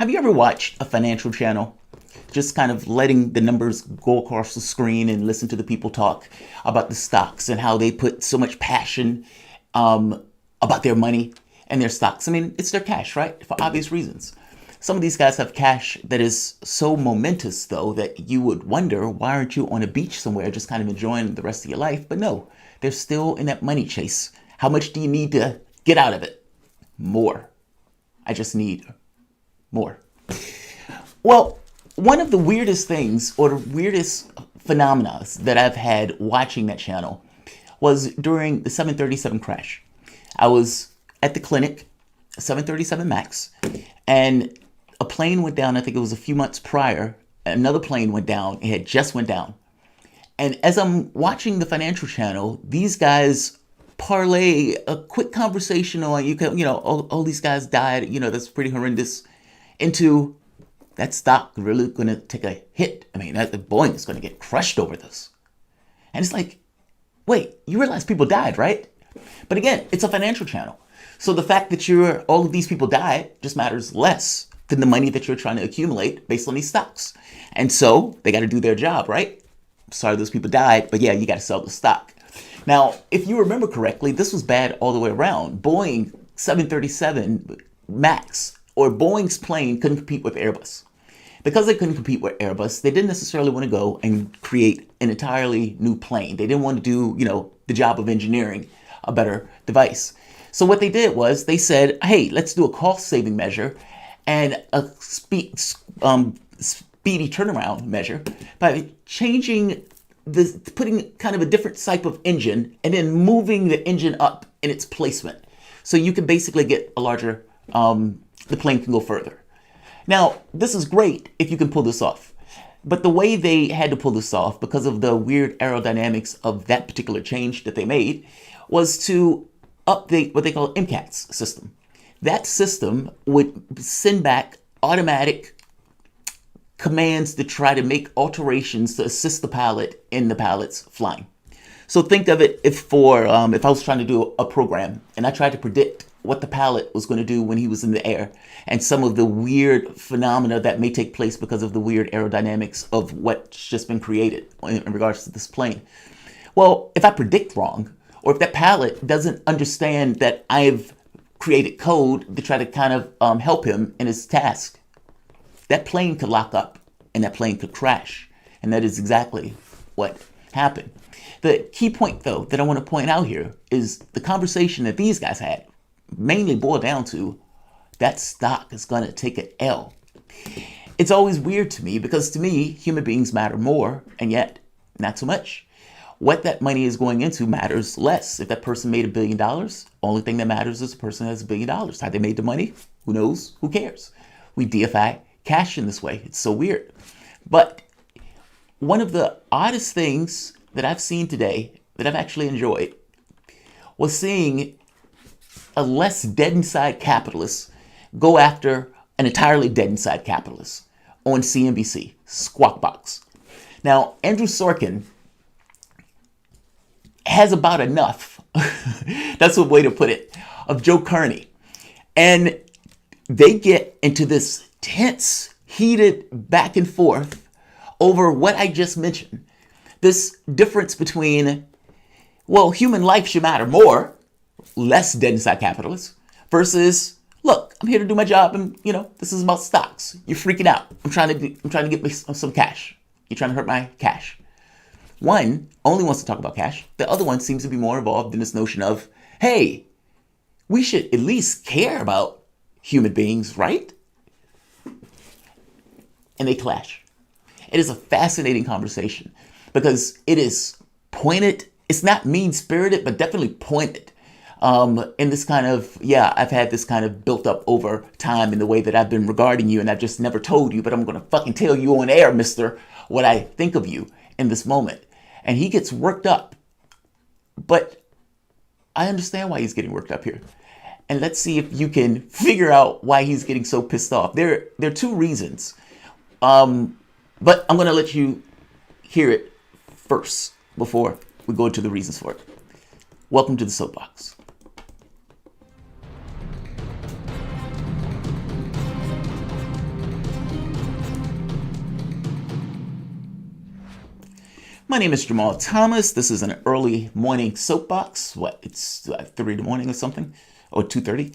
Have you ever watched a financial channel? Just kind of letting the numbers go across the screen and listen to the people talk about the stocks and how they put so much passion about their money and their stocks. I mean, it's their cash, right? For obvious reasons. Some of these guys have cash that is so momentous, though, that you would wonder, why aren't you on a beach somewhere just kind of enjoying the rest of your life? But no, they're still in that money chase. How much do you need to get out of it? More. I just need more. Well, one of the weirdest things or the weirdest phenomena that I've had watching that channel was during the 737 crash. I was at the clinic, 737 MAX, and a plane went down. I think it was a few months prior. Another plane went down. It had just went down. And as I'm watching the financial channel, these guys parlay a quick conversation on, all these guys died, that's pretty horrendous, into that stock really going to take a hit. I mean, the Boeing is going to get crushed over this. And it's like, wait, you realize people died, right? But again, it's a financial channel. So the fact that all of these people died just matters less than the money that you're trying to accumulate based on these stocks. And so they got to do their job, right? Sorry those people died, but yeah, you got to sell the stock. Now, if you remember correctly, this was bad all the way around. Boeing 737 MAX, or Boeing's plane, couldn't compete with Airbus. Because they couldn't compete with Airbus, they didn't necessarily want to go and create an entirely new plane. They didn't want to do, the job of engineering a better device. So what they did was they said, hey, let's do a cost-saving measure and a speedy turnaround measure by putting kind of a different type of engine and then moving the engine up in its placement. So you can basically get a larger, the plane can go further. Now, this is great if you can pull this off. But the way they had to pull this off, because of the weird aerodynamics of that particular change that they made, was to update what they call MCATS system. That system would send back automatic commands to try to make alterations to assist the pilot in the pilot's flying. So think of it if I was trying to do a program and I tried to predict what the pilot was going to do when he was in the air and some of the weird phenomena that may take place because of the weird aerodynamics of what's just been created in regards to this plane. Well, if I predict wrong, or if that pilot doesn't understand that I've created code to try to kind of help him in his task, that plane could lock up and that plane could crash. And that is exactly what happened. The key point, though, that I want to point out here is the conversation that these guys had mainly boiled down to that stock is going to take an L. It's always weird to me because to me, human beings matter more, and yet not so much. What that money is going into matters less. If that person made $1 billion, only thing that matters is the person has $1 billion. How they made the money? Who knows? Who cares? We deify cash in this way. It's so weird. But one of the oddest things that I've seen today that I've actually enjoyed was seeing a less dead inside capitalist go after an entirely dead inside capitalist on CNBC, Squawk Box. Now, Andrew Sorkin has about enough, that's a way to put it, of Joe Kearney. And they get into this tense, heated back and forth over what I just mentioned. This difference between, well, human life should matter more, less dead inside capitalists, versus, look, I'm here to do my job and, this is about stocks. You're freaking out. I'm trying to get me some cash. You're trying to hurt my cash. One only wants to talk about cash. The other one seems to be more involved in this notion of, hey, we should at least care about human beings, right? And they clash. It is a fascinating conversation because it is pointed. It's not mean-spirited, but definitely pointed. In this kind of, I've had this kind of built up over time in the way that I've been regarding you, and I've just never told you, but I'm going to fucking tell you on air, mister, what I think of you in this moment. And he gets worked up. But I understand why he's getting worked up here. And let's see if you can figure out why he's getting so pissed off. There are two reasons. But I'm going to let you hear it first before we go into the reasons for it. Welcome to the Soapbox. My name is Jamal Thomas. This is an early morning soapbox. What, it's 3 in the morning or something? Or 2:30?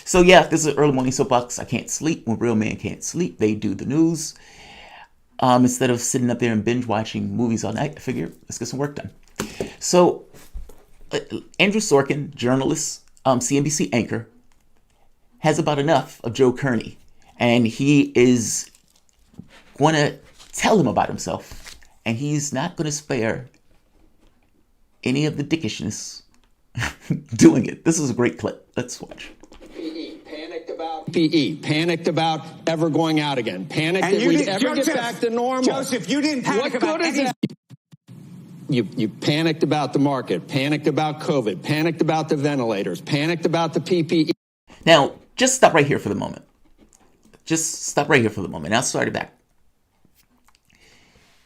So yeah, this is an early morning soapbox. I can't sleep. When real men can't sleep, they do the news. Instead of sitting up there and binge watching movies all night, I figure let's get some work done. So Andrew Sorkin, journalist, CNBC anchor, has about enough of Joe Kearney. And he is going to tell him about himself. And he's not going to spare any of the dickishness doing it. This is a great clip. Let's watch. Panicked about ever going out again. Panicked that we'd ever get back to normal. Joseph, you didn't panic about anything. You panicked about the market, panicked about COVID, panicked about the ventilators, panicked about the PPE. Now, just stop right here for the moment. Just stop right here for the moment. I'll start it back.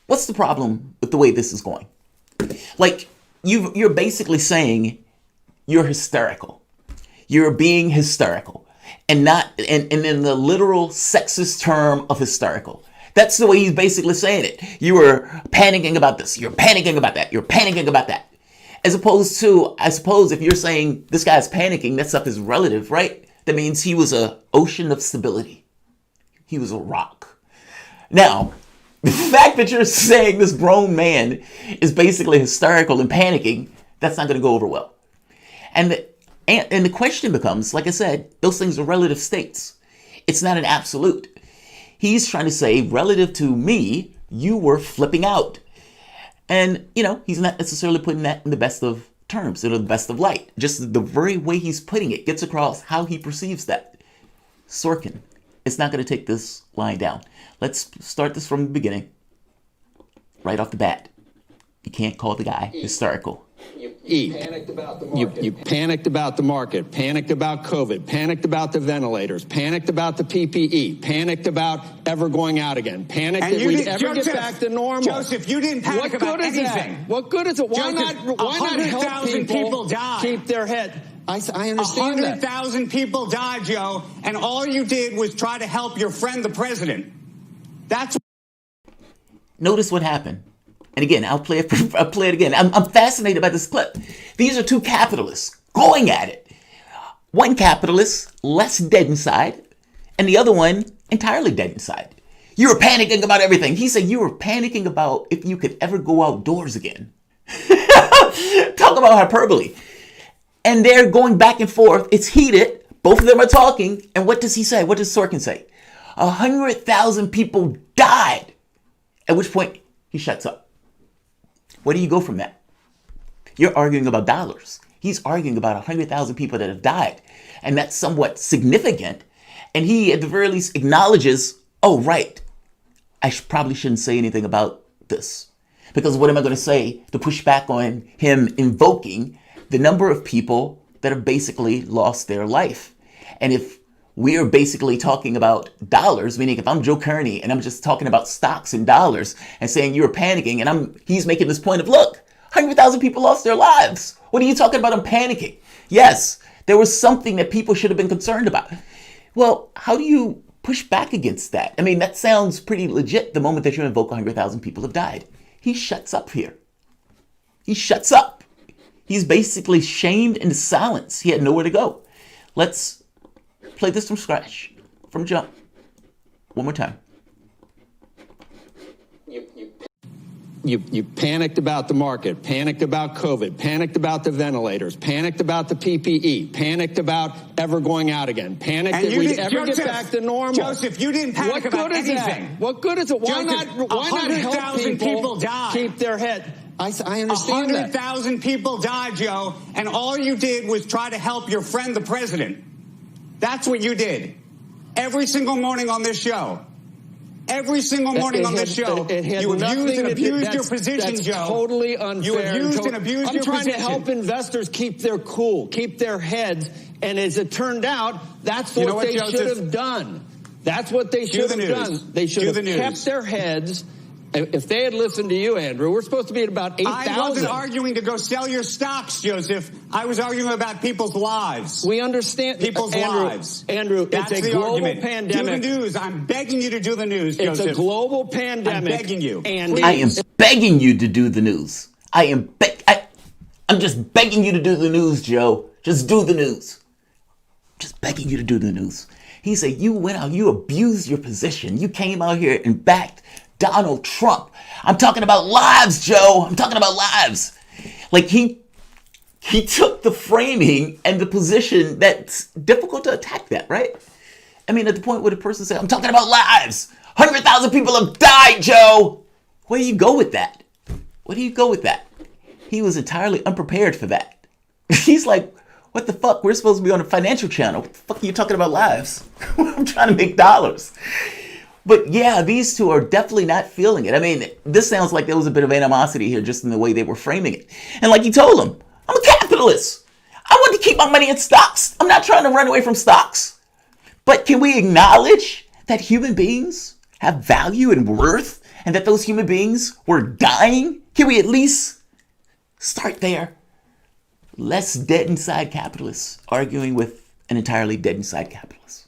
What's the problem with the way this is going? Like, you're basically saying you're hysterical. You're being hysterical. And in the literal sexist term of hysterical. That's the way he's basically saying it. You were panicking about this. You're panicking about that. You're panicking about that. As opposed to, I suppose, if you're saying this guy's panicking, that stuff is relative, right? That means he was an ocean of stability. He was a rock. Now, the fact that you're saying this grown man is basically hysterical and panicking, that's not going to go over well. And the question becomes, like I said, those things are relative states. It's not an absolute. He's trying to say, relative to me, you were flipping out. And, he's not necessarily putting that in the best of terms, in the best of light. Just the very way he's putting it gets across how he perceives that. Sorkin is not going to take this line down. Let's start this from the beginning. Right off the bat. You can't call the guy hysterical. You panicked about the market, panicked about COVID, panicked about the ventilators, panicked about the PPE, panicked about ever going out again, panicked that we'd ever get back to normal. Joseph, you didn't panic about anything. What good is it? Why not help people died. Keep their head? I understand 100,000 people died, Joe, and all you did was try to help your friend, the president. That's. Notice what happened. And again, I'll play it again. I'm fascinated by this clip. These are two capitalists going at it. One capitalist, less dead inside, and the other one, entirely dead inside. You were panicking about everything. He said you were panicking about if you could ever go outdoors again. Talk about hyperbole. And they're going back and forth. It's heated. Both of them are talking. And what does he say? What does Sorkin say? 100,000 people died. At which point, he shuts up. Where do you go from that? You're arguing about dollars. He's arguing about 100,000 people that have died. And that's somewhat significant. And he, at the very least, acknowledges, oh, right, I probably shouldn't say anything about this. Because what am I going to say to push back on him invoking the number of people that have basically lost their life? And if we're basically talking about dollars, meaning if I'm Joe Kearney and I'm just talking about stocks and dollars and saying you're panicking, and he's making this point of, look, 100,000 people lost their lives. What are you talking about? I'm panicking. Yes, there was something that people should have been concerned about. Well, how do you push back against that? I mean, that sounds pretty legit the moment that you invoke 100,000 people have died. He shuts up here. He shuts up. He's basically shamed into silence. He had nowhere to go. Let's play this from scratch, from jump. One more time. You panicked about the market, panicked about COVID, panicked about the ventilators, panicked about the PPE, panicked about ever going out again, panicked that we'd ever get back to normal. Joseph, you didn't panic about anything. What good is it? Why not help people died. Keep their head? I understand 100,000 people died, Joe, and all you did was try to help your friend, the president. That's what you did. Every single morning on this show. Every single morning on this show, you abused and abused your position, Joe. That's totally unfair. You abused and abused your position. I'm trying to help investors keep their cool, keep their heads, and as it turned out, that's what they should have done. That's what they should have done. They should have kept their heads If they had listened to you, Andrew, we're supposed to be at about 8,000. I wasn't arguing to go sell your stocks, Joseph. I was arguing about people's lives. We understand people's lives. Andrew, that's it's a the global pandemic. pandemic. Do the news. I'm begging you to do the news, Joseph. It's a global pandemic. I'm begging you. And I am begging you to do the news. I'm just begging you to do the news, Joe. Just do the news. Just begging you to do the news. He said, you went out, you abused your position. You came out here and backed Donald Trump. I'm talking about lives, Joe. I'm talking about lives. Like he took the framing and the position that's difficult to attack that, right? I mean, at the point where the person said, I'm talking about lives. 100,000 people have died, Joe. Where do you go with that? Where do you go with that? He was entirely unprepared for that. He's like, what the fuck? We're supposed to be on a financial channel. What the fuck are you talking about lives? I'm trying to make dollars. But yeah, these two are definitely not feeling it. I mean, this sounds like there was a bit of animosity here just in the way they were framing it. And like he told them, I'm a capitalist. I want to keep my money in stocks. I'm not trying to run away from stocks. But can we acknowledge that human beings have value and worth and that those human beings were dying? Can we at least start there? Less dead inside capitalists arguing with an entirely dead inside capitalist.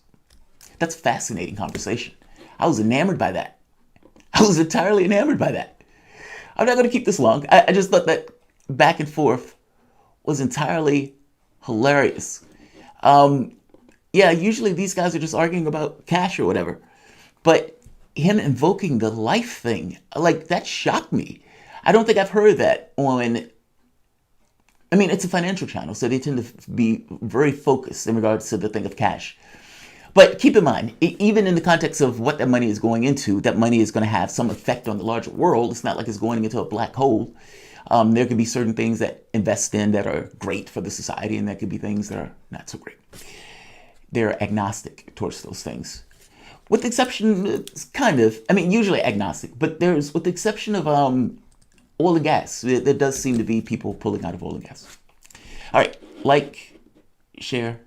That's a fascinating conversation. I was enamored by that. I was entirely enamored by that. I'm not going to keep this long. I just thought that back and forth was entirely hilarious. Yeah, usually these guys are just arguing about cash or whatever. But him invoking the life thing, like that shocked me. I don't think I've heard that on... I mean, it's a financial channel, so they tend to be very focused in regards to the thing of cash. But keep in mind, even in the context of what that money is going into, that money is going to have some effect on the larger world. It's not like it's going into a black hole. There could be certain things that invest in that are great for the society, and there could be things that are not so great. They're agnostic towards those things. With the exception, usually agnostic, but there's, with the exception of oil and gas, there does seem to be people pulling out of oil and gas. All right, like, share,